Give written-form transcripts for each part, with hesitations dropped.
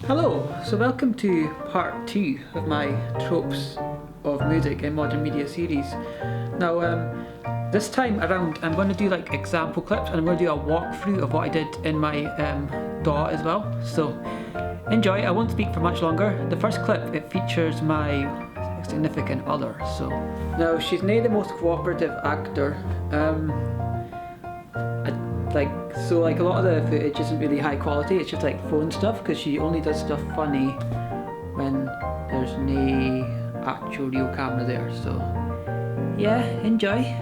Hello, so welcome to part 2 of my Tropes of Music in Modern Media series. Now, this time around I'm going to do like example clips and I'm going to do a walkthrough of what I did in my DAW as well. So enjoy, I won't speak for much longer. The first clip, it features my significant other. So now she's not the most cooperative actor. Like a lot of the footage isn't really high quality, it's just like phone stuff because she only does stuff funny when there's no actual real camera there. So yeah, enjoy.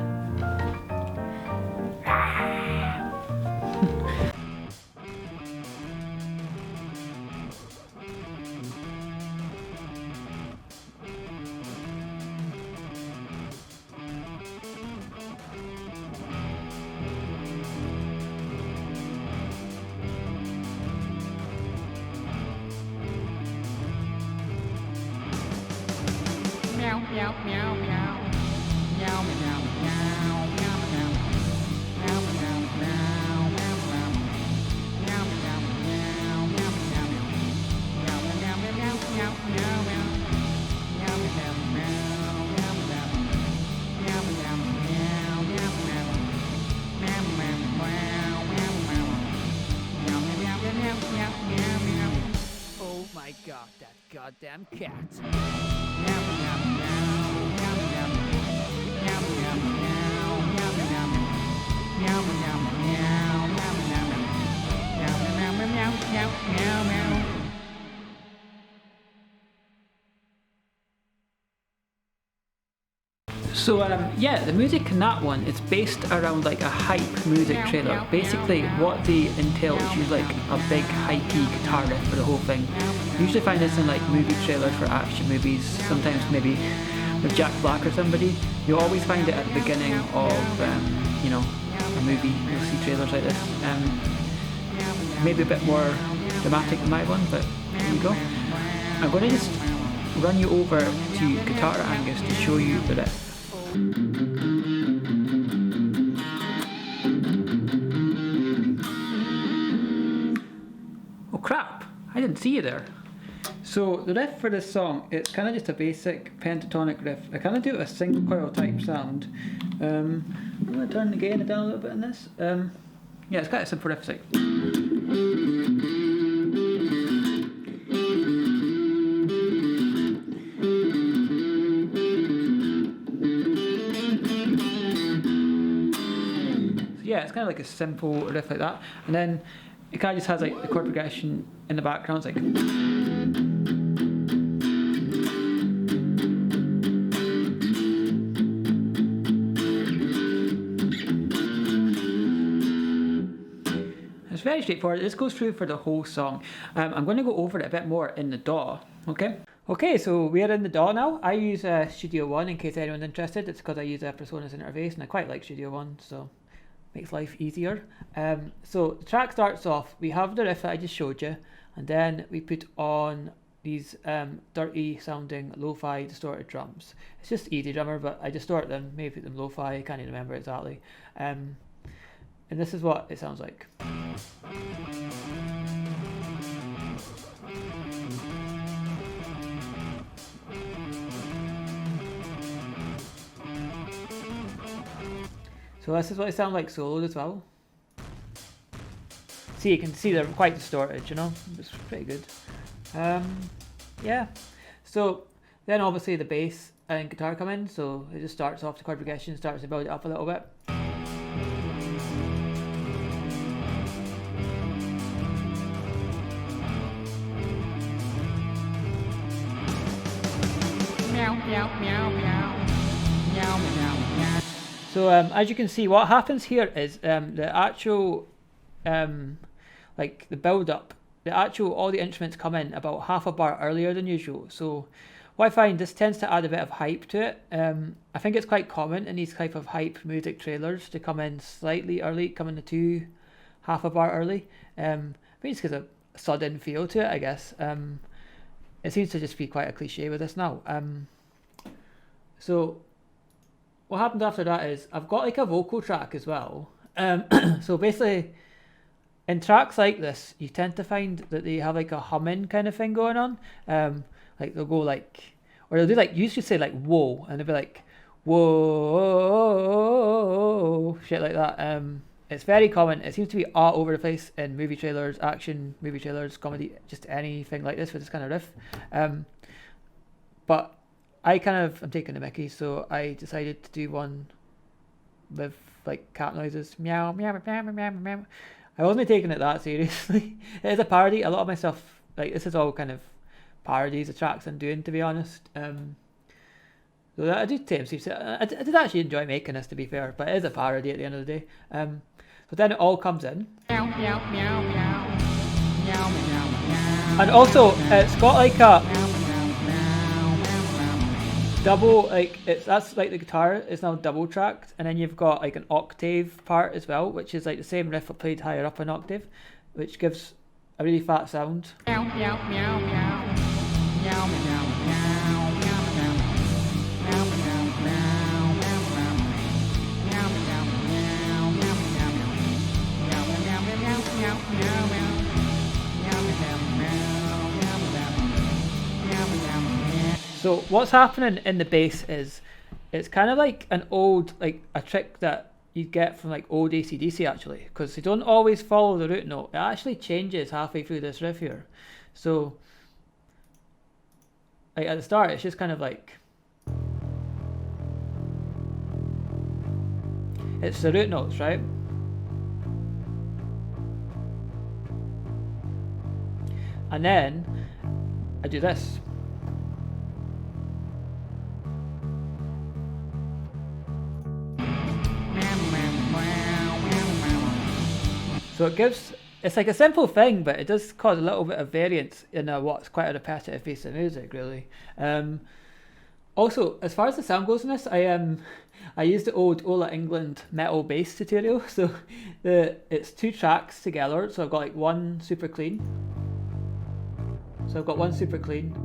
Meow, meow, meow, meow. Meow, meow, meow, meow, meow. Meow, meow, meow, meow, meow. Meow, meow, meow, meow, meow. Meow, meow, meow, meow, meow, meow, meow. Meow, meow, meow, meow, meow. Meow, meow, meow, meow, meow. Meow, meow, meow, meow, meow. Meow, meow, meow, meow, meow, meow, meow. Oh my god, that goddamn cat. Meow, meow, meow, meow, meow. Meow, meow, meow, meow, meow. Meow, meow, meow, meow, meow. Meow, meow, meow, meow, meow, meow, meow. So yeah, the music in that one is based around like a hype music trailer. Basically what they entail is usually like a big hypey guitar riff for the whole thing. You usually find this in like movie trailers for action movies, sometimes maybe with Jack Black or somebody. You'll always find it at the beginning of a movie. You'll see trailers like this. Maybe a bit more dramatic than my one, but here you go. I'm going to just run you over to Guitar Angus to show you the riff. Oh crap, I didn't see you there. So the riff for this song, it's kind of just a basic pentatonic riff. I kind of do it with a single coil type sound. I'm going to turn the gain down a little bit in this. Yeah, it's quite a simple riff. It's like yeah, it's kind of like a simple riff like that, and then it kind of just has like the chord progression in the background. It's like it's very straightforward. This goes through for the whole song. I'm going to go over it a bit more in the DAW. Okay, so we are in the DAW now. I use Studio One in case anyone's interested. It's because I use a Personas interface and I quite like Studio One, so makes life easier. So the track starts off, we have the riff that I just showed you, and then we put on these dirty sounding lo-fi distorted drums. It's just Easy Drummer, but I distort them, maybe put them lo-fi, I can't even remember exactly. And this is what it sounds like. So this is what it sounds like soloed as well. See, you can see they're quite distorted, you know, it's pretty good. Yeah, so then obviously the bass and guitar come in, so it just starts off the chord progression, starts to build it up a little bit. Meow, meow, meow, meow. Meow, meow, meow. So as you can see, what happens here is the actual, like the build up, all the instruments come in about half a bar earlier than usual. So what I find, this tends to add a bit of hype to it. I think it's quite common in these type of hype music trailers to come in slightly early, come into half a bar early. I think it's because of a sudden feel to it, I guess. It seems to just be quite a cliche with this now. So what happens after that is I've got like a vocal track as well. So basically in tracks like this, you tend to find that they have like a humming kind of thing going on. Like they'll go like, or they'll do like, you used to say like whoa, and they'll be like whoa, shit like that. It's very common. It seems to be all over the place in movie trailers, action movie trailers, comedy, just anything like this with this kind of riff. But I'm taking the mickey, so I decided to do one with like cat noises, meow, meow, meow, meow, meow, meow. I wasn't taking it that seriously. It is a parody. A lot of my stuff, like this is all kind of parodies of tracks I'm doing, to be honest. So I do take I did actually enjoy making this, to be fair, but it is a parody at the end of the day. So then it all comes in. Meow, meow, meow, meow. Meow, meow, meow. And also, it's got like a Meow, meow, meow, meow. double, like, that's like the guitar is now double tracked, and then you've got like an octave part as well, which is like the same riff but played higher up an octave, which gives a really fat sound. Meow, meow, meow, meow. Meow, meow, meow, meow, meow. Meow, meow, meow, meow, meow. Meow, meow, meow, meow, meow. Meow, meow, meow, meow, meow, meow. Meow, meow, meow, meow, meow, meow. So what's happening in the bass is, it's kind of like an old, like a trick that you get from like old AC/DC actually, because they don't always follow the root note. It actually changes halfway through this riff here. So like at the start, it's just kind of like, it's the root notes, right? And then I do this. So it's like a simple thing, but it does cause a little bit of variance in what's quite a repetitive piece of music, really. Also, as far as the sound goes in this, I used the old Ola England metal bass tutorial. So it's 2 tracks together. So I've got like one super clean. So I've got one super clean,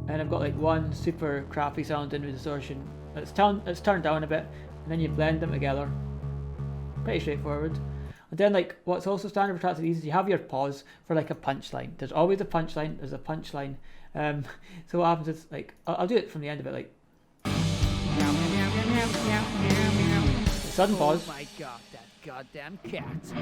and I've got like one super crappy sounding with distortion. It's turned down a bit, and then you blend them together. Pretty straightforward. And then like what's also standard for tracks like these is you have your pause for like a punchline. There's always a punchline. There's a punchline. So what happens is like I'll do it from the end of it, like sudden pause. Oh my god, that goddamn cat.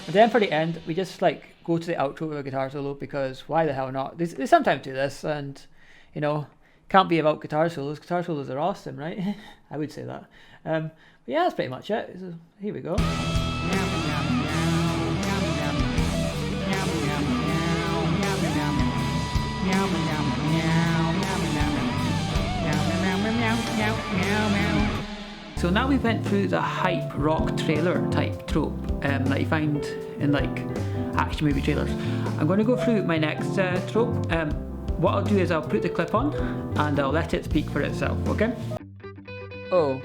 And then for the end, we just like go to the outro with a guitar solo, because why the hell not? They sometimes do this, and you know, can't be about guitar solos. Guitar solos are awesome, right? I would say that. But yeah, that's pretty much it. So here we go. So now we went through the hype rock trailer type trope that you find in like action movie trailers. I'm going to go through my next trope. What I'll do is I'll put the clip on and I'll let it speak for itself, okay? Oh,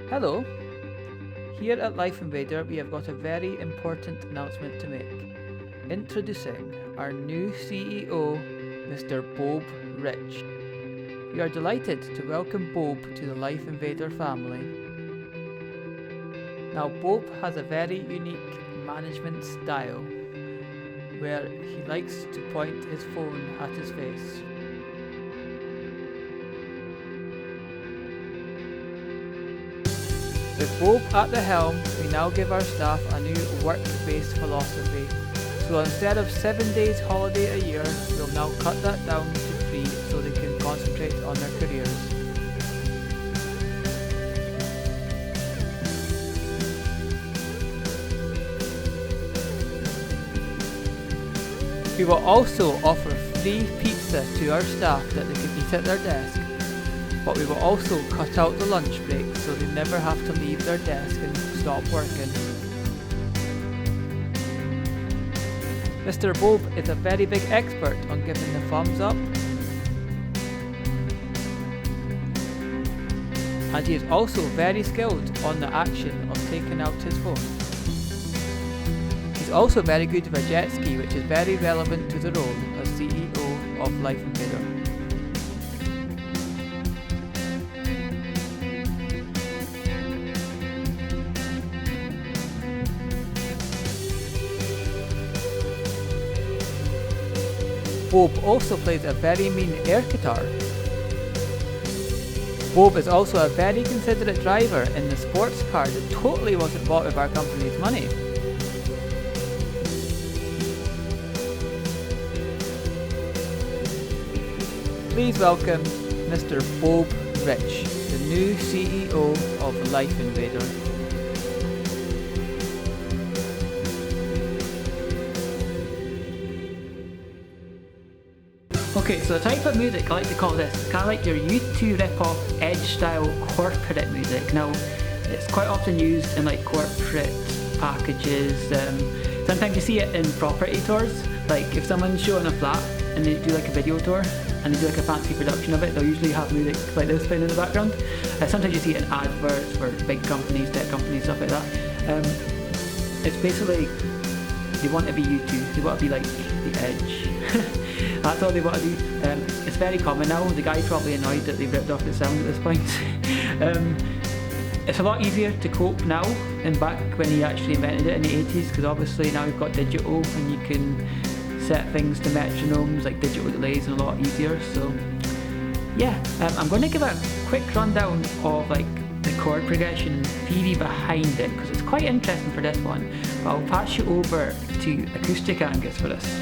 hello. Here at Life Invader we have got a very important announcement to make. Introducing our new CEO, Mr. Bob Rich. We are delighted to welcome Bob to the Life Invader family. Now Bob has a very unique management style, where he likes to point his phone at his face. With Bob at the helm, we now give our staff a new work-based philosophy. So instead of 7 days holiday a year, we'll now cut that down to 3 so they can concentrate on their careers. We will also offer free pizza to our staff that they can eat at their desk, but we will also cut out the lunch break so they never have to leave their desk and stop working. Mr. Bob is a very big expert on giving the thumbs up, and he is also very skilled on the action of taking out his phone. He's also very good with a jet ski, which is very relevant to the role as CEO of Life Invader. Bob also plays a very mean air guitar. Bob is also a very considerate driver in the sports car that totally wasn't bought with our company's money. Please welcome Mr. Bob Rich, the new CEO of Life Invader. Okay, so the type of music I like to call this is kind of like your U2 rip-off edge style corporate music. Now, it's quite often used in like corporate packages. Sometimes you see it in property tours. Like if someone's showing a flat and they do like a video tour and they do like a fancy production of it, they'll usually have music like this playing in the background. Sometimes you see it in adverts for big companies, tech companies, stuff like that. It's basically, they want to be U2, they want to be like the edge. That's all they want to do. It's very common now. The guy's probably annoyed that they've ripped off the sound at this point. It's a lot easier to cope now than back when he actually invented it in the 80s, because obviously now we've got digital and you can set things to metronomes like digital delays and a lot easier. So yeah, I'm going to give a quick rundown of like the chord progression and theory behind it, because it's quite interesting for this one. But I'll pass you over to Acoustic Angus for this.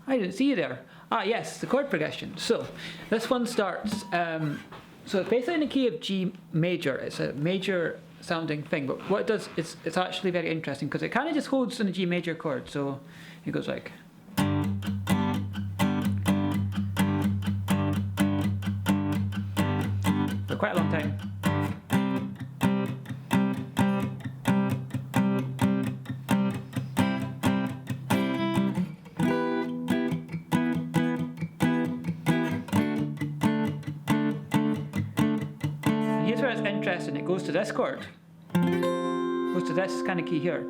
I didn't see you there. Ah yes, the chord progression. So this one starts, so it's basically in the key of G major. It's a major sounding thing, but what it does, it's actually very interesting because it kind of just holds on the G major chord. So it goes like, for quite a long time. Here's where it's interesting. It goes to this chord. It goes to this kind of key here.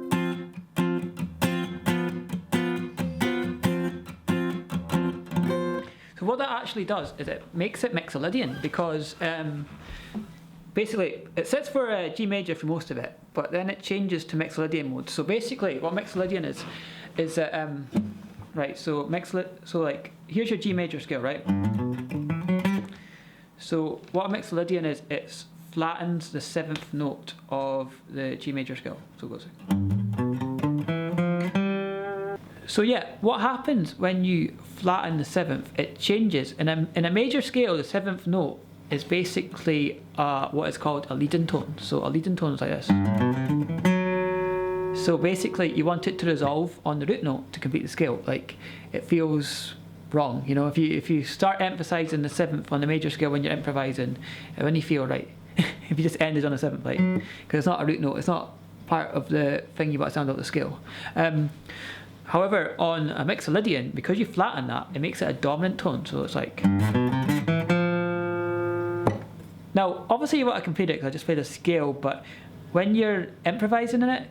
So what that actually does is it makes it mixolydian, because basically it sits for G major for most of it, but then it changes to mixolydian mode. So basically what mixolydian is that right, so so like here's your G major scale, right? So what a mixolydian is, it flattens the 7th note of the G major scale. So it goes like. So yeah, what happens when you flatten the 7th? It changes. In a major scale, the 7th note is basically what is called a leading tone. So a leading tone is like this. So basically you want it to resolve on the root note to complete the scale. Like it feels wrong, you know, if you start emphasizing the 7th on the major scale when you're improvising, it wouldn't feel right. If you just ended on a 7th, like, because it's not a root note, it's not part of the thing you want to sound out the scale. However, on a mixolydian, because you flatten that, it makes it a dominant tone, so it's like. Now, obviously you want to complete it, because I just played a scale, but when you're improvising in it,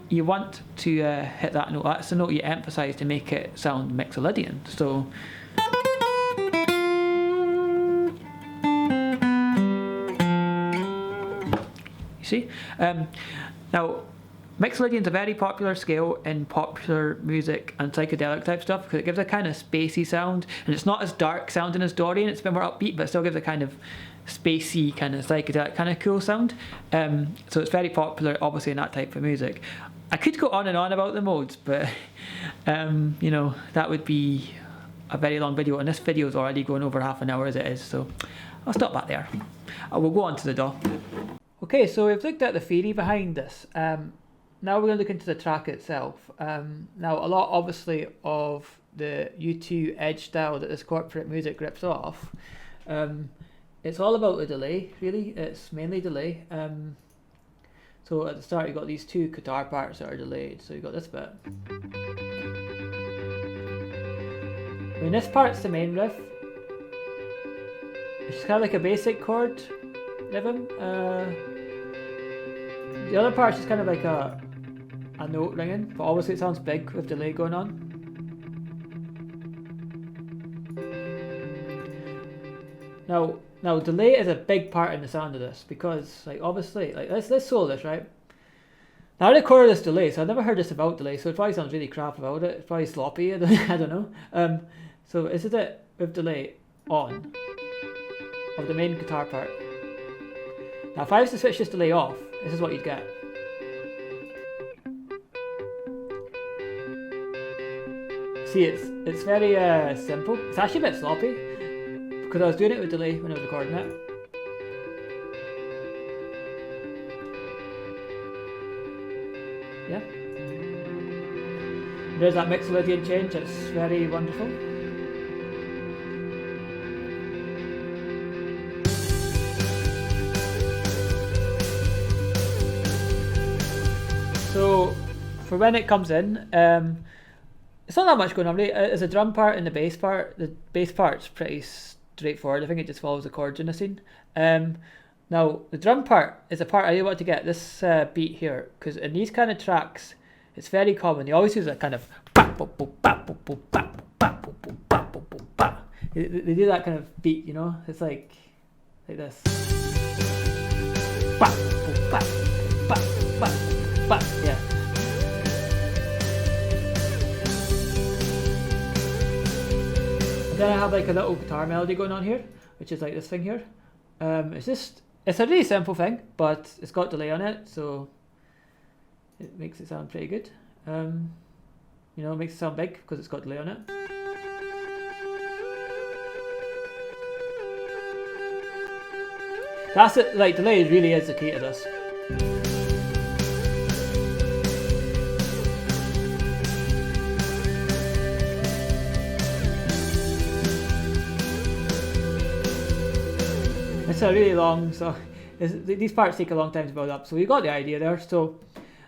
you want to hit that note. That's the note you emphasize to make it sound mixolydian. So you see? Now mixolydian is a very popular scale in popular music and psychedelic type stuff, because it gives a kind of spacey sound, and it's not as dark sounding as Dorian. It's a bit more upbeat, but it still gives a kind of spacey, kind of psychedelic, kind of cool sound. So it's very popular, obviously, in that type of music. I could go on and on about the modes, but you know, that would be a very long video, and this video is already going over half an hour as it is, so I'll stop that there. We'll go on to the DAW. Okay, so we've looked at the theory behind this. Now we're going to look into the track itself. Now a lot, obviously, of the U2 edge style that this corporate music rips off, it's all about the delay, really. It's mainly delay. So at the start you've got these two guitar parts that are delayed. So you've got this bit. I mean, this part's the main riff. It's kind of like a basic chord rhythm. The other part's just kind of like a a note ringing, but obviously it sounds big with delay going on. Now delay is a big part in the sound of this because, like, obviously, like let's solo this, right? Now I recorded this delay, so I've never heard this about delay, so it probably sounds really crap about it. It's probably sloppy. I don't know. So this is it with delay on of the main guitar part. Now if I was to switch this delay off, this is what you'd get. See, it's very simple. It's actually a bit sloppy because I was doing it with delay when I was recording it. Yeah. There's that mixolydian change. It's very wonderful. So for when it comes in, it's not that much going on really. There's a drum part and the bass part. The bass part's pretty straightforward. I think it just follows the chords in the scene. Now the drum part is the part I really want to get this beat here, because in these kind of tracks, it's very common. They always use a kind of they do that kind of beat, you know. It's like this. Yeah. Then I have like a little guitar melody going on here, which is like this thing here. It's a really simple thing, but it's got delay on it, so it makes it sound pretty good. You know, it makes it sound big because it's got delay on it. That's it. Like, delay really is the key to this. It's a really long song. These parts take a long time to build up, so you got the idea there. So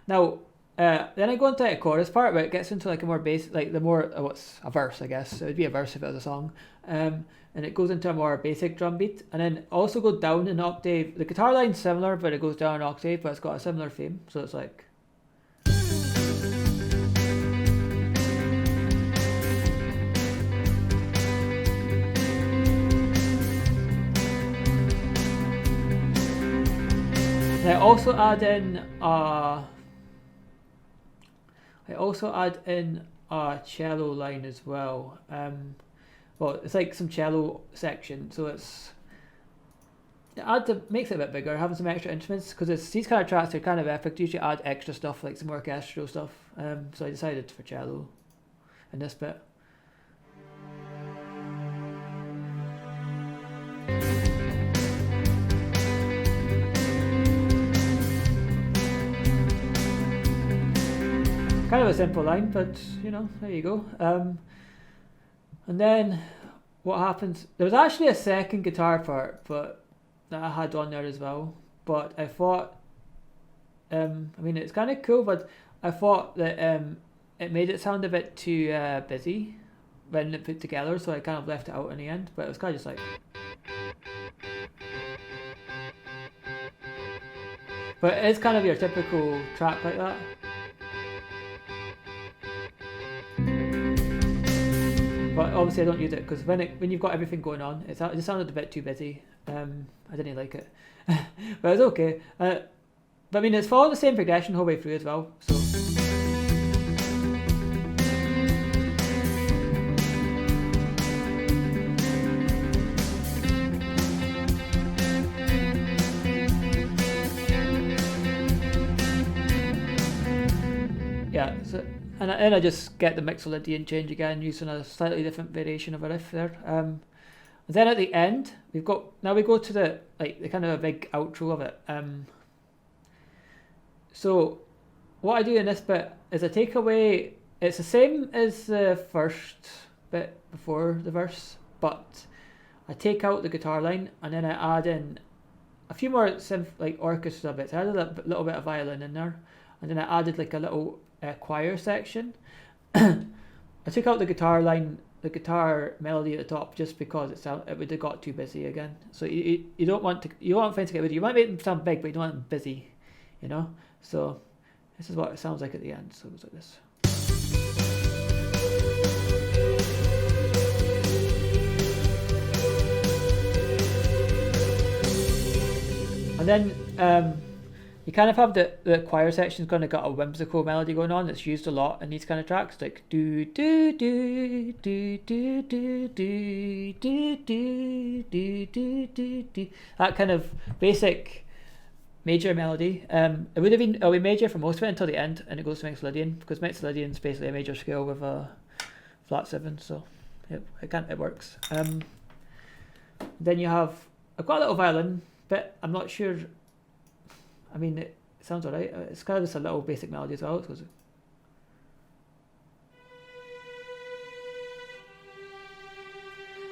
now, then I go into a chorus part where it gets into like a more basic, like the more what's a verse, I guess it would be a verse if it was a song, and it goes into a more basic drum beat, and then also go down an octave. The guitar line's similar, but it goes down an octave, but it's got a similar theme. So it's like. And I also add in a cello line as well. Well, it's like some cello section, so makes it a bit bigger, having some extra instruments, because it's these kind of tracks are kind of epic. You usually add extra stuff like some orchestral stuff. So I decided for cello in this bit. Kind of a simple line, but you know, there you go. And then what happens? There was actually a second guitar part, but that I had on there as well. But I thought, I mean, it's kind of cool, but I thought that it made it sound a bit too busy when it put together, so I kind of left it out in the end. But it was kind of just like. But it's kind of your typical track like that. But obviously I don't use it because when you've got everything going on, it just sounded a bit too busy. I didn't like it, but it's okay. But I mean, it's following the same progression the whole way through as well. So. Yeah. So. And then I just get the mixolydian change again, using a slightly different variation of a riff there. Then at the end, we go to the kind of a big outro of it. So what I do in this bit is I take away. It's the same as the first bit before the verse, but I take out the guitar line and then I add in a few more orchestra bits. I added a little bit of violin in there, and then I added like a little choir section. I took out the guitar line, the guitar melody at the top, just because it would have got too busy again. So you don't want things to get busy. You might make them sound big, but you don't want them busy, you know. So This is what it sounds like at the end, so it goes like this. And then you kind of have the choir section's kind of got a whimsical melody going on that's used a lot in these kind of tracks, like do do do do do do do do do do do do, that kind of basic major melody. It would have been major for most of it until the end, and it goes to Mixolydian, because Mixolydian is basically a major scale with a flat 7, so it works. Then you have I've got a little violin bit. I'm not sure. I mean, it sounds alright. It's kind of just a little basic melody as well. It goes.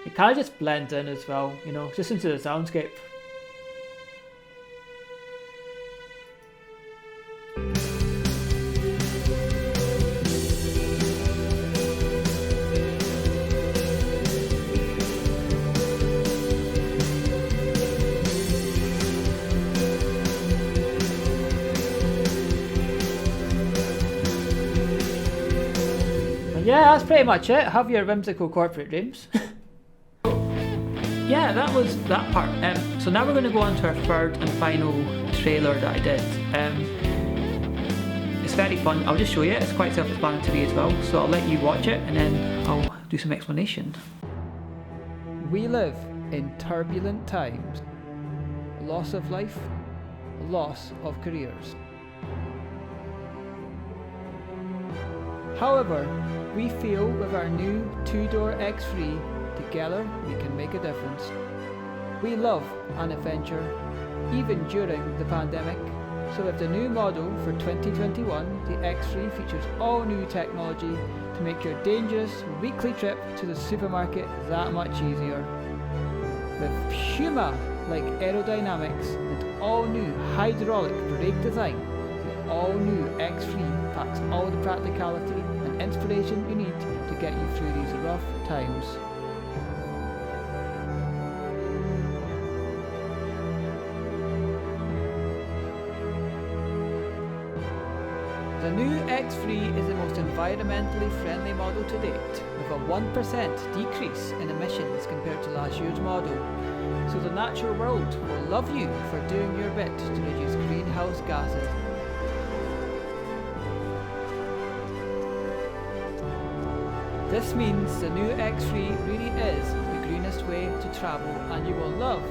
It kind of just blends in as well, you know, just into the soundscape. Yeah, that's pretty much it. Have your whimsical corporate dreams. Yeah, that was that part. So now we're going to go on to our third and final trailer that I did. It's very fun. I'll just show you. It's quite self-explanatory as well. So I'll let you watch it and then I'll do some explanation. We live in turbulent times. Loss of life, loss of careers. However, we feel with our new 2-door X3, together we can make a difference. We love an adventure, even during the pandemic. So with the new model for 2021, the X3 features all new technology to make your dangerous weekly trip to the supermarket that much easier. With Puma-like aerodynamics and all new hydraulic brake design, the all new X3 packs all the practicality and inspiration you need to get you through these rough times. The new X3 is the most environmentally friendly model to date, with a 1% decrease in emissions compared to last year's model. So the natural world will love you for doing your bit to reduce greenhouse gases. This means the new X3 really is the greenest way to travel, and you will love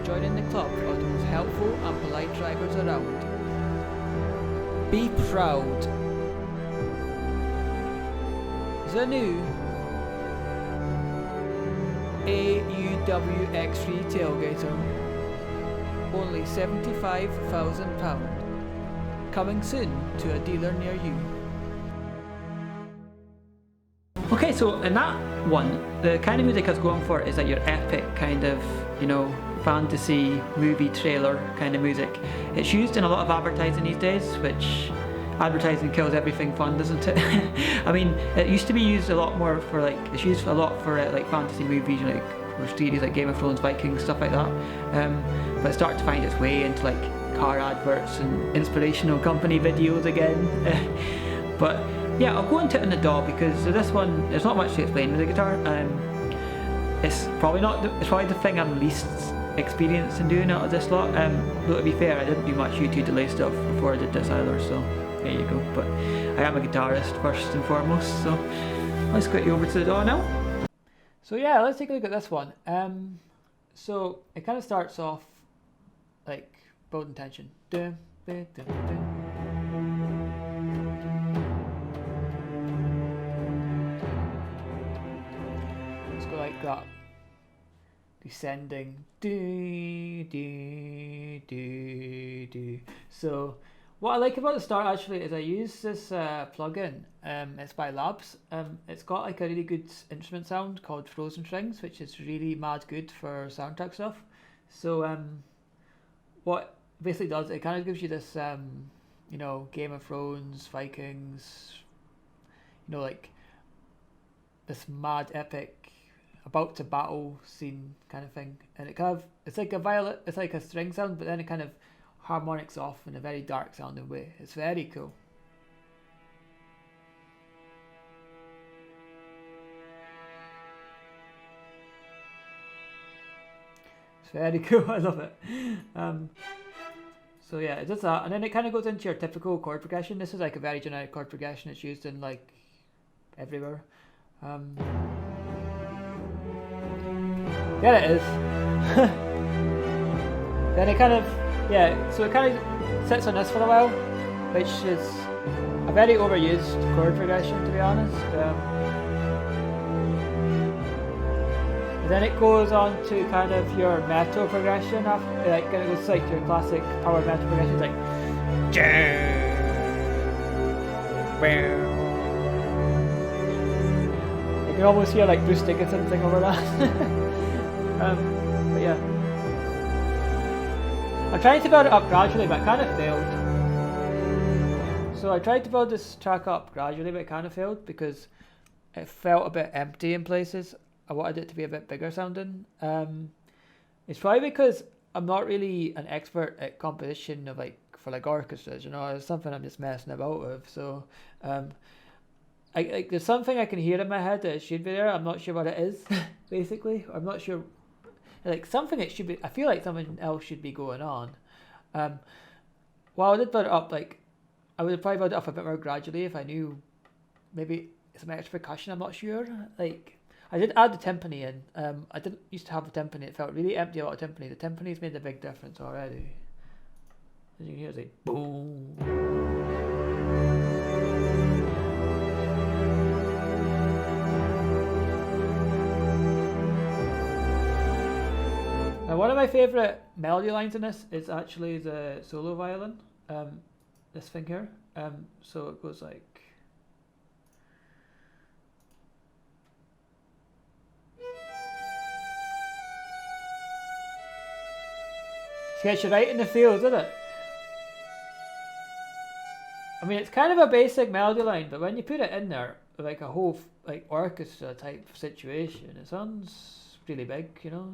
joining the club of the most helpful and polite drivers around. Be proud. The new AUW X3 tailgater, only £75,000. Coming soon to a dealer near you. Okay, so in that one, the kind of music I was going for is like your epic kind of, you know, fantasy movie trailer kind of music. It's used in a lot of advertising these days, which advertising kills everything fun, doesn't it? I mean, it used to be used a lot more for like, it's used a lot for like fantasy movies, like for series like Game of Thrones, Vikings, stuff like that. But it started to find its way into like car adverts and inspirational company videos again. But yeah, I'll go into it in the DAW because this one, there's not much to explain with the guitar. It's probably the thing I'm least experienced in doing out of this lot. Though to be fair, I didn't do much YouTube delay stuff before I did this either, so there you go. But I am a guitarist first and foremost, so let's get you over to the DAW now. So yeah, let's take a look at this one. So it kind of starts off like building tension. Dun, dun, dun, dun. Let's go like that. Descending. Do, do, do, do. So what I like about the start actually is I use this plugin. It's by Labs. It's got like a really good instrument sound called Frozen Strings, which is really mad good for soundtrack stuff. So what basically does, it kind of gives you this you know, Game of Thrones, Vikings, you know, like this mad epic about to battle scene kind of thing, and it kind of, it's like a string sound, but then it kind of harmonics off in a very dark sounding way. It's very cool. very cool. I love it. So yeah, it does that, and then it kind of goes into your typical chord progression. This is like a very generic chord progression. It's used in like everywhere. There it is. Then it kind of, so it kind of sits on this for a while, which is a very overused chord progression, to be honest. And then it goes on to kind of your metal progression after, like, kind of goes like your classic power metal progression, like. You can almost hear like Bruce Dickinson sing over that. But yeah. I'm trying to build it up gradually, but I kind of failed. So I tried to build this track up gradually, but it kind of failed because it felt a bit empty in places. I wanted it to be a bit bigger sounding. It's probably because I'm not really an expert at composition of like for like orchestras, you know. It's something I'm just messing about with. So there's something I can hear in my head that it should be there. I'm not sure what it is, basically. I'm not sure. Like something it should be. I feel like something else should be going on. While I did build it up, like I would have probably built it up a bit more gradually if I knew maybe some extra percussion. I'm not sure. Like I did add the timpani in. I didn't used to have a timpani. It felt really empty without a timpani. The timpani's made a big difference already. As you can hear, it's like boom. Now, one of my favourite melody lines in this is actually the solo violin. This thing here. So it goes like. Gets you right in the feels, doesn't it? I mean, it's kind of a basic melody line, but when you put it in there, like a whole like orchestra type situation, it sounds really big, you know.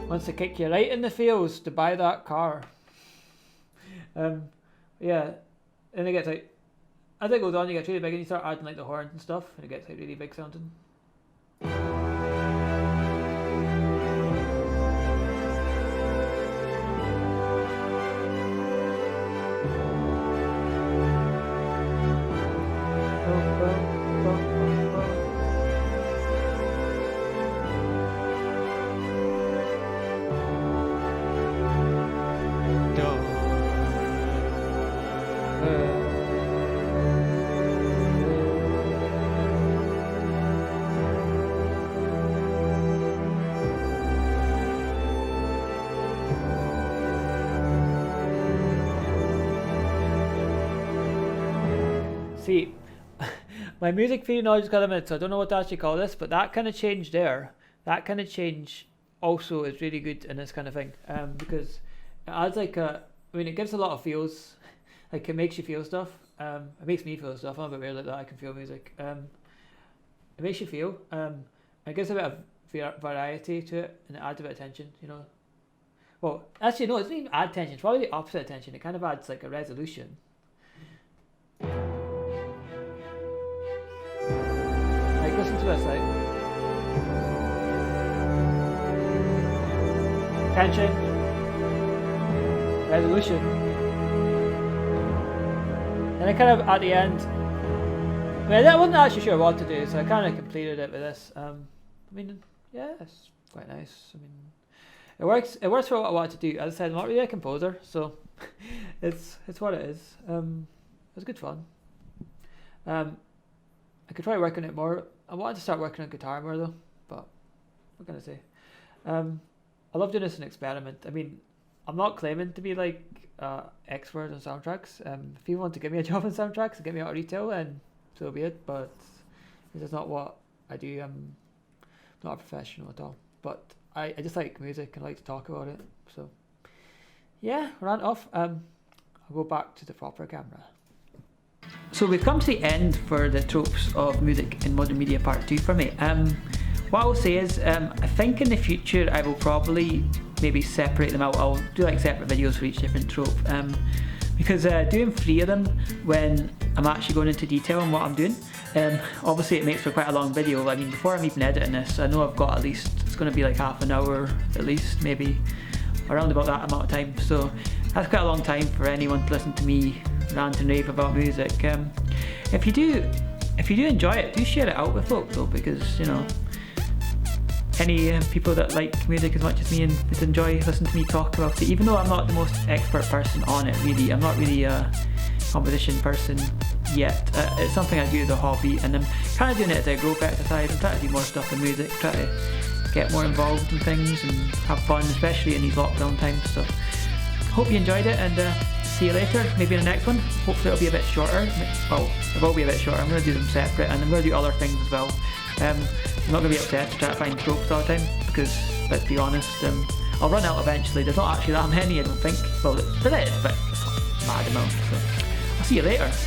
Wants to kick you right in the feels to buy that car. Yeah, and it gets like, as it goes on, you get really big and you start adding like the horns and stuff, and it gets like really big sounding. See, my music theory knowledge is kind of limited, so I don't know what to actually call this, but that kind of change there, that kind of change also is really good in this kind of thing, because it adds like it gives a lot of feels, like it makes you feel stuff, it makes me feel stuff. I'm a bit weird like that, I can feel music. It makes you feel, it gives a bit of variety to it, and it adds a bit of tension, you know. Well, actually no, it doesn't even add tension, it's probably the opposite of tension, it kind of adds like a resolution. Listen to this, like tension, resolution, and I kind of at the end. I mean, I wasn't actually sure what to do, so I kind of completed it with this. I mean, yeah, it's quite nice. I mean, it works. It works for what I wanted to do. As I said, I'm not really a composer, so it's what it is. It was good fun. I could try working it more. I wanted to start working on guitar more though, but what can I say? I love doing this as an experiment. I mean, I'm not claiming to be like expert on soundtracks. If people want to give me a job on soundtracks and get me out of retail, then so be it. But this is not what I do. I'm not a professional at all. But I just like music and I like to talk about it. So yeah, rant off. I'll go back to the proper camera. So we've come to the end for the tropes of music in modern media part 2 for me. what I'll say is, I think in the future I will probably maybe separate them out. I'll do like separate videos for each different trope, because doing 3 of them when I'm actually going into detail on what I'm doing, obviously it makes for quite a long video. I mean, before I'm even editing this, I know I've got at least, it's going to be like half an hour at least, maybe around about that amount of time, so that's quite a long time for anyone to listen to me rant and rave about music. If you do enjoy it, do share it out with folk though, because, you know, any people that like music as much as me and would enjoy listening to me talk about it, even though I'm not the most expert person on it really. I'm not really a composition person yet. It's something I do as a hobby, and I'm kind of doing it as a growth exercise. I'm trying to do more stuff in music, try to get more involved in things and have fun, especially in these lockdown times. So hope you enjoyed it, and see you later, maybe in the next one. Hopefully it'll be a bit shorter. Well, it will be a bit shorter. I'm going to do them separate, and I'm going to do other things as well. I'm not going to be upset to try to find tropes all the time, because let's be honest, I'll run out eventually. There's not actually that many, I don't think. Well, there is, but it's not a mad amount. So I'll see you later.